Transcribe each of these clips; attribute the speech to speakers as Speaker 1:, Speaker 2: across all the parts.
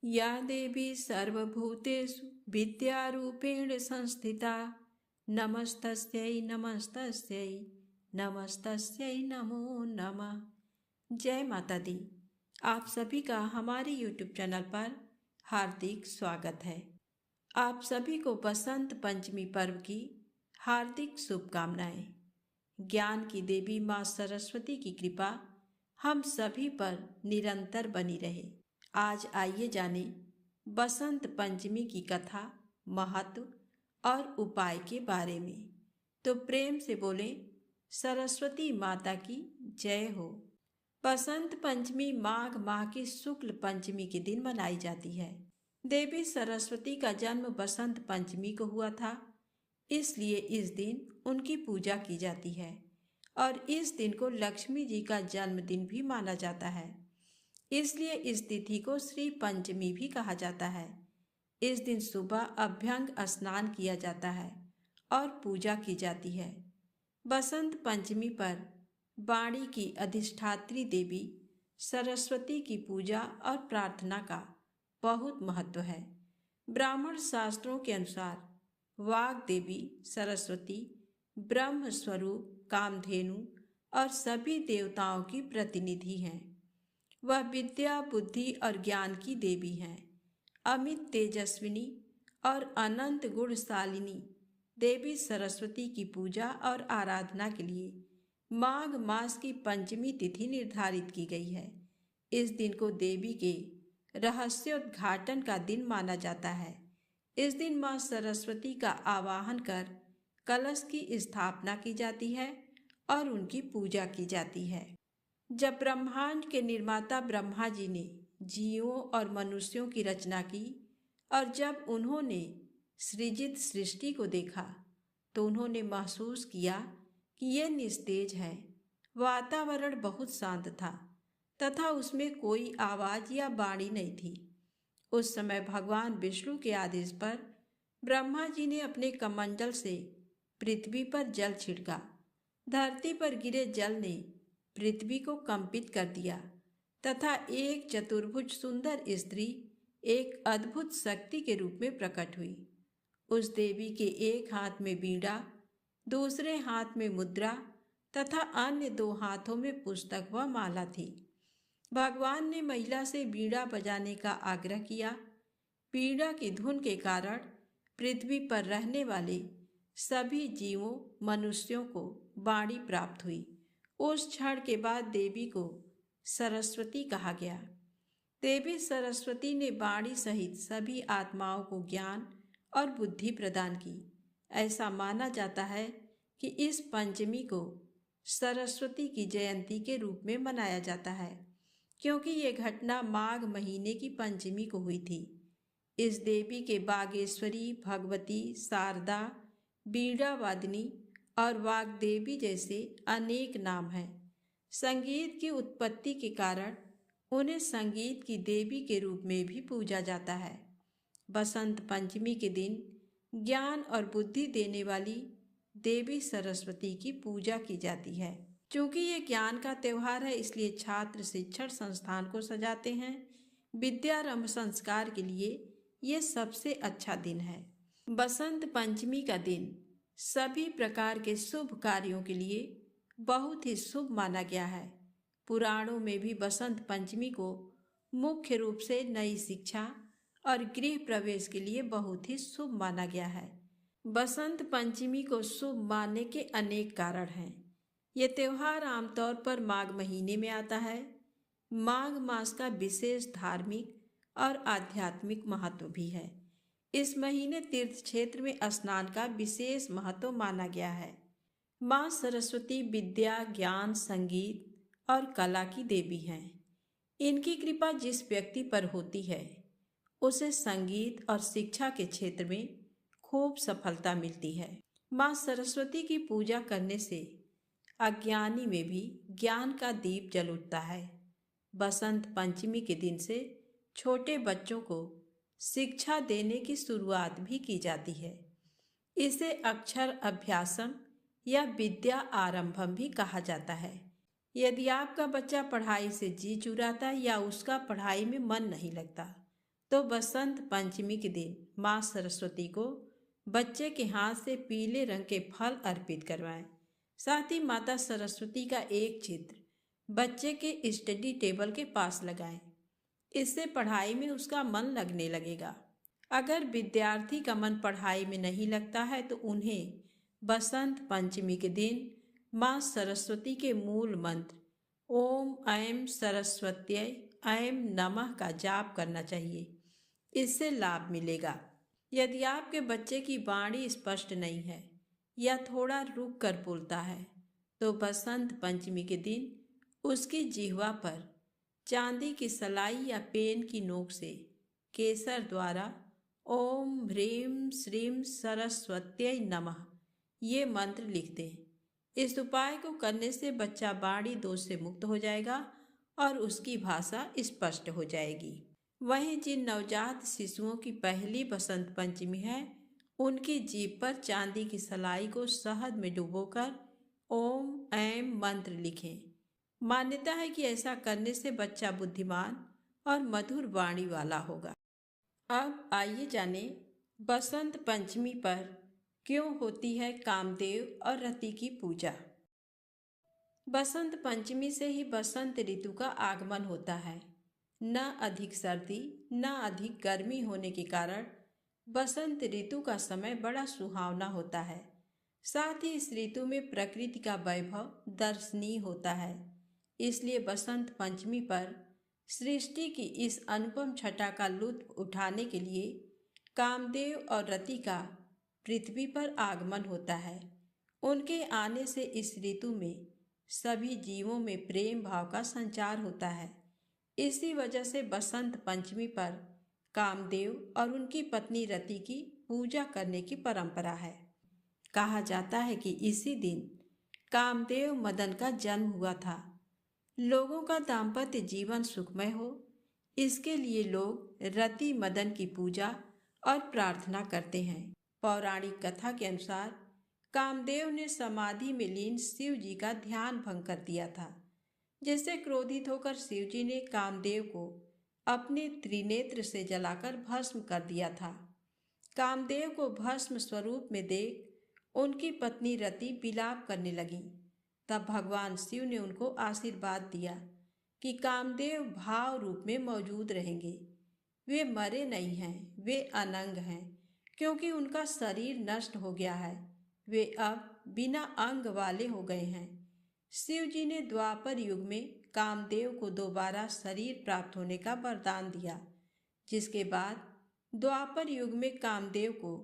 Speaker 1: या देवी सर्वभूतेषु विद्यारूपेण संस्थिता नमस्तस्यै नमस्तस्यै नमस्तस्यै नमो नमः। जय माता दी। आप सभी का हमारे यूट्यूब चैनल पर हार्दिक स्वागत है। आप सभी को बसंत पंचमी पर्व की हार्दिक शुभकामनाएं। ज्ञान की देवी माँ सरस्वती की कृपा हम सभी पर निरंतर बनी रहे। आज आइए जाने बसंत पंचमी की कथा, महत्व और उपाय के बारे में। तो प्रेम से बोलें सरस्वती माता की जय हो। बसंत पंचमी माघ माह की शुक्ल पंचमी के दिन मनाई जाती है। देवी सरस्वती का जन्म बसंत पंचमी को हुआ था, इसलिए इस दिन उनकी पूजा की जाती है और इस दिन को लक्ष्मी जी का जन्मदिन भी माना जाता है। इसलिए इस तिथि को श्री पंचमी भी कहा जाता है। इस दिन सुबह अभ्यंग स्नान किया जाता है और पूजा की जाती है। बसंत पंचमी पर वाणी की अधिष्ठात्री देवी सरस्वती की पूजा और प्रार्थना का बहुत महत्व है। ब्राह्मण शास्त्रों के अनुसार वाग देवी सरस्वती ब्रह्म स्वरूप कामधेनु और सभी देवताओं की प्रतिनिधि हैं। वह विद्या, बुद्धि और ज्ञान की देवी हैं। अमित तेजस्विनी और अनंत गुणशालिनी देवी सरस्वती की पूजा और आराधना के लिए माघ मास की पंचमी तिथि निर्धारित की गई है। इस दिन को देवी के रहस्योद्घाटन का दिन माना जाता है। इस दिन मां सरस्वती का आवाहन कर कलश की स्थापना की जाती है और उनकी पूजा की जाती है। जब ब्रह्मांड के निर्माता ब्रह्मा जी ने जीवों और मनुष्यों की रचना की और जब उन्होंने सृजित सृष्टि को देखा तो उन्होंने महसूस किया कि यह निस्तेज है। वातावरण बहुत शांत था तथा उसमें कोई आवाज या वाणी नहीं थी। उस समय भगवान विष्णु के आदेश पर ब्रह्मा जी ने अपने कमंडल से पृथ्वी पर जल छिड़का। धरती पर गिरे जल ने पृथ्वी को कंपित कर दिया तथा एक चतुर्भुज सुंदर स्त्री एक अद्भुत शक्ति के रूप में प्रकट हुई। उस देवी के एक हाथ में बीड़ा, दूसरे हाथ में मुद्रा तथा अन्य दो हाथों में पुस्तक व माला थी। भगवान ने महिला से बीड़ा बजाने का आग्रह किया। बीड़ा की धुन के कारण पृथ्वी पर रहने वाले सभी जीवों मनुष्यों को वाणी प्राप्त हुई। उस क्षण के बाद देवी को सरस्वती कहा गया। देवी सरस्वती ने वाणी सहित सभी आत्माओं को ज्ञान और बुद्धि प्रदान की। ऐसा माना जाता है कि इस पंचमी को सरस्वती की जयंती के रूप में मनाया जाता है, क्योंकि ये घटना माघ महीने की पंचमी को हुई थी। इस देवी के बागेश्वरी, भगवती, शारदा, बीड़ा वादिनी और वाग्देवी जैसे अनेक नाम हैं। संगीत की उत्पत्ति के कारण उन्हें संगीत की देवी के रूप में भी पूजा जाता है। बसंत पंचमी के दिन ज्ञान और बुद्धि देने वाली देवी सरस्वती की पूजा की जाती है। चूंकि ये ज्ञान का त्यौहार है, इसलिए छात्र शिक्षण संस्थान को सजाते हैं। विद्यारंभ संस्कार के लिए ये सबसे अच्छा दिन है। बसंत पंचमी का दिन सभी प्रकार के शुभ कार्यों के लिए बहुत ही शुभ माना गया है। पुराणों में भी बसंत पंचमी को मुख्य रूप से नई शिक्षा और गृह प्रवेश के लिए बहुत ही शुभ माना गया है। बसंत पंचमी को शुभ मानने के अनेक कारण हैं। ये त्यौहार आमतौर पर माघ महीने में आता है। माघ मास का विशेष धार्मिक और आध्यात्मिक महत्व भी है। इस महीने तीर्थ क्षेत्र में स्नान का विशेष महत्व माना गया है। माँ सरस्वती विद्या, ज्ञान, संगीत और कला की देवी हैं। इनकी कृपा जिस व्यक्ति पर होती है उसे संगीत और शिक्षा के क्षेत्र में खूब सफलता मिलती है। माँ सरस्वती की पूजा करने से अज्ञानी में भी ज्ञान का दीप जल उठता है। बसंत पंचमी के दिन से छोटे बच्चों को शिक्षा देने की शुरुआत भी की जाती है। इसे अक्षर अभ्यासम या विद्या आरंभम भी कहा जाता है। यदि आपका बच्चा पढ़ाई से जी चुराता है या उसका पढ़ाई में मन नहीं लगता तो बसंत पंचमी के दिन माँ सरस्वती को बच्चे के हाथ से पीले रंग के फल अर्पित करवाएं। साथ ही माता सरस्वती का एक चित्र बच्चे के स्टडी टेबल के पास लगाएं। इससे पढ़ाई में उसका मन लगने लगेगा। अगर विद्यार्थी का मन पढ़ाई में नहीं लगता है तो उन्हें बसंत पंचमी के दिन माँ सरस्वती के मूल मंत्र ओम ऐं सरस्वत्यै ऐं नमः का जाप करना चाहिए। इससे लाभ मिलेगा। यदि आपके बच्चे की वाणी स्पष्ट नहीं है या थोड़ा रुक कर बोलता है तो बसंत पंचमी के दिन उसकी जिह्वा पर चांदी की सलाई या पेन की नोक से केसर द्वारा ओम ह्रीं श्रीं सरस्वत्यै नमः ये मंत्र लिख दें। इस उपाय को करने से बच्चा वाणी दोष से मुक्त हो जाएगा और उसकी भाषा स्पष्ट हो जाएगी। वहीं जिन नवजात शिशुओं की पहली बसंत पंचमी है उनकी जीभ पर चांदी की सलाई को शहद में डुबोकर ओम ऐं मंत्र लिखें। मान्यता है कि ऐसा करने से बच्चा बुद्धिमान और मधुर वाणी वाला होगा। अब आइए जाने बसंत पंचमी पर क्यों होती है कामदेव और रति की पूजा। बसंत पंचमी से ही बसंत ऋतु का आगमन होता है। न अधिक सर्दी न अधिक गर्मी होने के कारण बसंत ऋतु का समय बड़ा सुहावना होता है। साथ ही इस ऋतु में प्रकृति का वैभव दर्शनीय होता है। इसलिए बसंत पंचमी पर सृष्टि की इस अनुपम छटा का लुत्फ उठाने के लिए कामदेव और रति का पृथ्वी पर आगमन होता है। उनके आने से इस ऋतु में सभी जीवों में प्रेम भाव का संचार होता है। इसी वजह से बसंत पंचमी पर कामदेव और उनकी पत्नी रति की पूजा करने की परंपरा है। कहा जाता है कि इसी दिन कामदेव मदन का जन्म हुआ था। लोगों का दाम्पत्य जीवन सुखमय हो, इसके लिए लोग रति मदन की पूजा और प्रार्थना करते हैं। पौराणिक कथा के अनुसार कामदेव ने समाधि में लीन शिव जी का ध्यान भंग कर दिया था, जिससे क्रोधित होकर शिव जी ने कामदेव को अपने त्रिनेत्र से जलाकर भस्म कर दिया था। कामदेव को भस्म स्वरूप में देख उनकी पत्नी रति विलाप करने लगी। तब भगवान शिव ने उनको आशीर्वाद दिया कि कामदेव भाव रूप में मौजूद रहेंगे। वे मरे नहीं हैं, वे अनंग हैं, क्योंकि उनका शरीर नष्ट हो गया है। वे अब बिना अंग वाले हो गए हैं। शिव जी ने द्वापर युग में कामदेव को दोबारा शरीर प्राप्त होने का वरदान दिया, जिसके बाद द्वापर युग में कामदेव को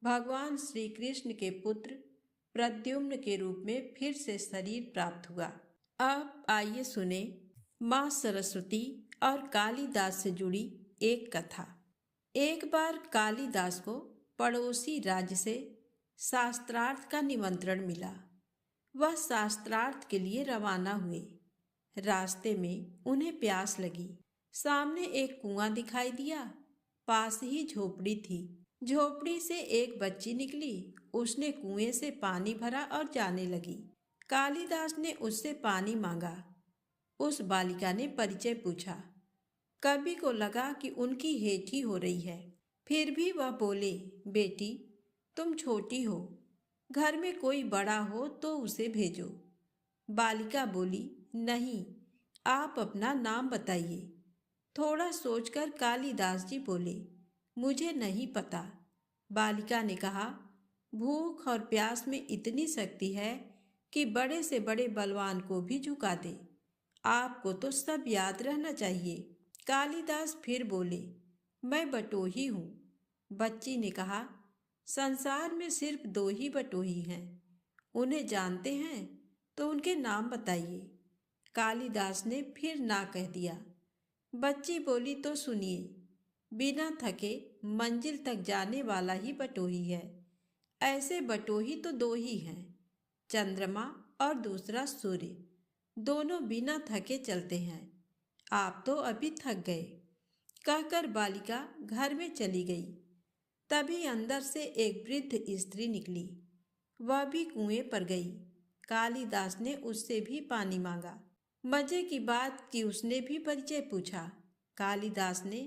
Speaker 1: भगवान श्री कृष्ण के पुत्र प्रद्युम्न के रूप में फिर से शरीर प्राप्त हुआ। अब आइए सुने माँ सरस्वती और कालिदास से जुड़ी एक कथा। एक बार कालिदास को पड़ोसी राज्य से शास्त्रार्थ का निमंत्रण मिला। वह शास्त्रार्थ के लिए रवाना हुए। रास्ते में उन्हें प्यास लगी। सामने एक कुआं दिखाई दिया। पास ही झोपड़ी थी। झोपड़ी से एक बच्ची निकली। उसने कुएं से पानी भरा और जाने लगी। कालिदास ने उससे पानी मांगा। उस बालिका ने परिचय पूछा। कवि को लगा कि उनकी हेठी हो रही है, फिर भी वह बोले, बेटी तुम छोटी हो, घर में कोई बड़ा हो तो उसे भेजो। बालिका बोली, नहीं, आप अपना नाम बताइए। थोड़ा सोचकर कालिदास जी बोले, मुझे नहीं पता। बालिका ने कहा, भूख और प्यास में इतनी शक्ति है कि बड़े से बड़े बलवान को भी झुका दे। आपको तो सब याद रहना चाहिए। कालिदास फिर बोले, मैं बटोही हूँ। बच्ची ने कहा, संसार में सिर्फ 2 ही बटोही हैं, उन्हें जानते हैं तो उनके नाम बताइए। कालिदास ने फिर ना कह दिया। बच्ची बोली, तो सुनिए, बिना थके मंजिल तक जाने वाला ही बटोही है। ऐसे बटोही तो 2 ही हैं, चंद्रमा और दूसरा सूर्य। दोनों बिना थके चलते हैं। आप तो अभी थक गए। कहकर बालिका घर में चली गई। तभी अंदर से एक वृद्ध स्त्री निकली। वह भी कुएं पर गई। कालिदास ने उससे भी पानी मांगा। मजे की बात कि उसने भी परिचय पूछा। कालिदास ने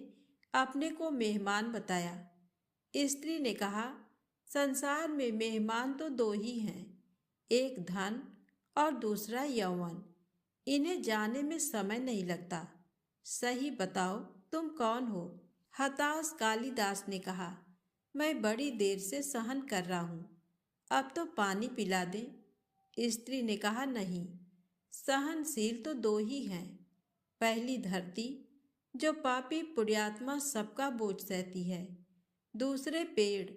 Speaker 1: अपने को मेहमान बताया। स्त्री ने कहा, संसार में मेहमान तो दो ही हैं, एक धन और दूसरा यौवन। इन्हें जाने में समय नहीं लगता। सही बताओ, तुम कौन हो? हताश कालिदास ने कहा, मैं बड़ी देर से सहन कर रहा हूँ, अब तो पानी पिला दे। स्त्री ने कहा, नहीं, सहनशील तो दो ही हैं। पहली धरती, जो पापी पुण्यात्मा सबका बोझ सहती है। दूसरे पेड़,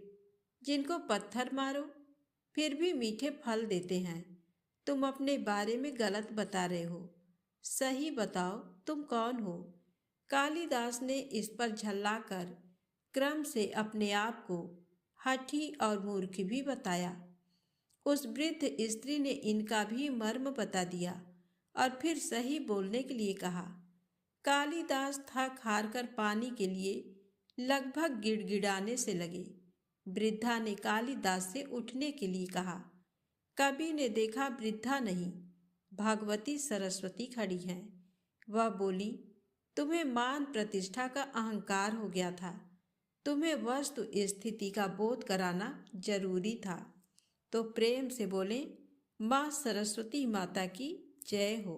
Speaker 1: जिनको पत्थर मारो फिर भी मीठे फल देते हैं। तुम अपने बारे में गलत बता रहे हो। सही बताओ, तुम कौन हो? कालिदास ने इस पर झल्लाकर क्रम से अपने आप को हठी और मूर्ख भी बताया। उस वृद्ध स्त्री ने इनका भी मर्म बता दिया और फिर सही बोलने के लिए कहा। कालिदास थक हार कर पानी के लिए लगभग गिड़गिड़ाने से लगे। वृद्धा ने कालिदास से उठने के लिए कहा। कवि ने देखा वृद्धा नहीं, भगवती सरस्वती खड़ी हैं। वह बोली, तुम्हें मान प्रतिष्ठा का अहंकार हो गया था। तुम्हें वस्तु स्थिति का बोध कराना जरूरी था। तो प्रेम से बोले, माँ सरस्वती माता की जय हो।